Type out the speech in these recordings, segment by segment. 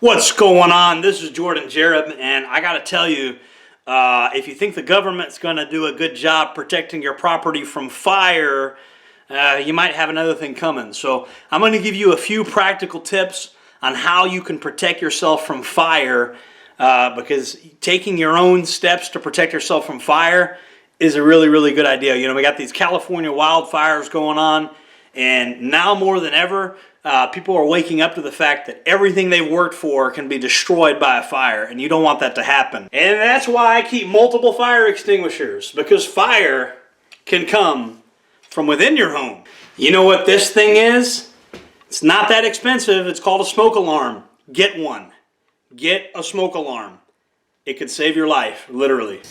What's going on? This is Jordan Jereb, and I got to tell you, if you think the government's going to do a good job protecting your property from fire, you might have another thing coming. So I'm going to give you a few practical tips on how you can protect yourself from fire, because taking your own steps to protect yourself from fire is a really, really good idea. You know, we got these California wildfires going on, and now more than ever, people are waking up to the fact that everything they've worked for can be destroyed by a fire, and you don't want that to happen. And that's why I keep multiple fire extinguishers, because fire can come from within your home. You know what this thing is? It's not that expensive. It's called a smoke alarm. Get one. Get a smoke alarm. It could save your life, literally.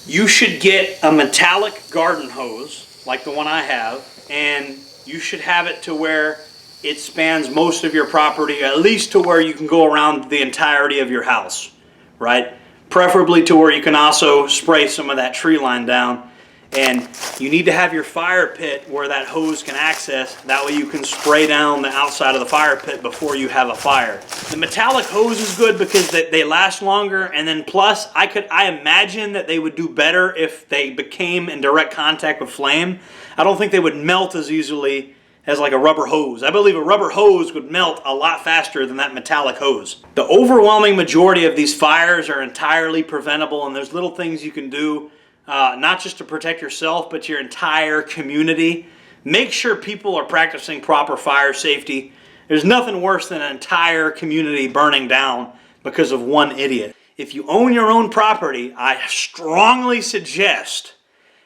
You should get a metallic garden hose, like the one I have, and you should have it to where it spans most of your property, at least to where you can go around the entirety of your house, right? Preferably to where you can also spray some of that tree line down. And you need to have your fire pit where that hose can access. That way you can spray down the outside of the fire pit before you have a fire. The metallic hose is good because they last longer, and then plus I imagine that they would do better if they became in direct contact with flame. I don't think they would melt as easily as like a rubber hose. I believe a rubber hose would melt a lot faster than that metallic hose. The overwhelming majority of these fires are entirely preventable, and there's little things you can do, not just to protect yourself, but your entire community. Make sure people are practicing proper fire safety. There's nothing worse than an entire community burning down because of one idiot. If you own your own property, I strongly suggest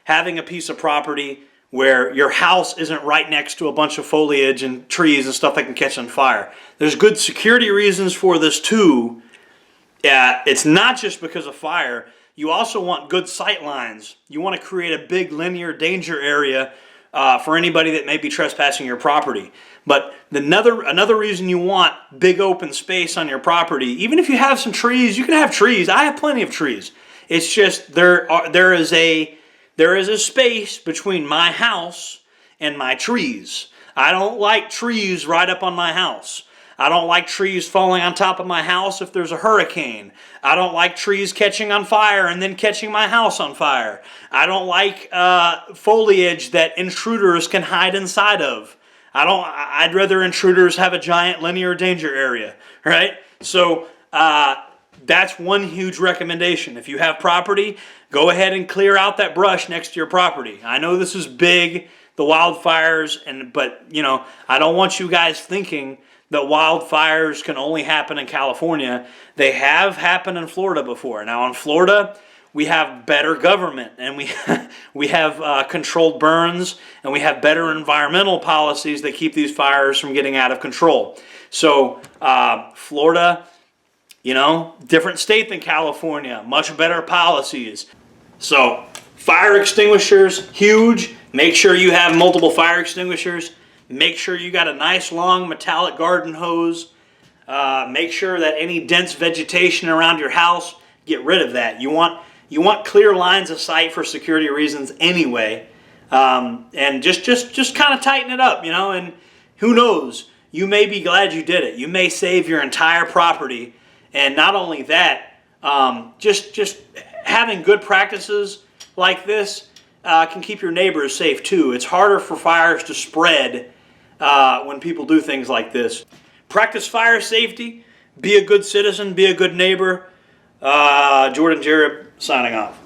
having a piece of property where your house isn't right next to a bunch of foliage and trees and stuff that can catch on fire. There's good security reasons for this too. It's not just because of fire. You also want good sight lines. You want to create a big linear danger area for anybody that may be trespassing your property. But another reason you want big open space on your property, even if you have some trees, you can have trees. I have plenty of trees. It's just there is a space between my house and my trees. I don't like trees right up on my house. I don't like trees falling on top of my house if there's a hurricane. I don't like trees catching on fire and then catching my house on fire. I don't like foliage that intruders can hide inside of. I'd rather intruders have a giant linear danger area, right? So that's one huge recommendation. If you have property, go ahead and clear out that brush next to your property. I know this is big, the wildfires, but you know, I don't want you guys thinking that wildfires can only happen in California. They have happened in Florida before. Now in Florida, we have better government, and we have controlled burns, and we have better environmental policies that keep these fires from getting out of control. So Florida, you know, different state than California, much better policies. So fire extinguishers, huge. Make sure you have multiple fire extinguishers. Make sure you got a nice long metallic garden hose. Make sure that any dense vegetation around your house, get rid of that. You want clear lines of sight for security reasons anyway. And just kind of tighten it up, you know, and who knows, you may be glad you did it. You may save your entire property. And not only that, just having good practices like this can keep your neighbors safe too. It's harder for fires to spread when people do things like this. Practice fire safety. Be a good citizen. Be a good neighbor. Jordan Jereb signing off.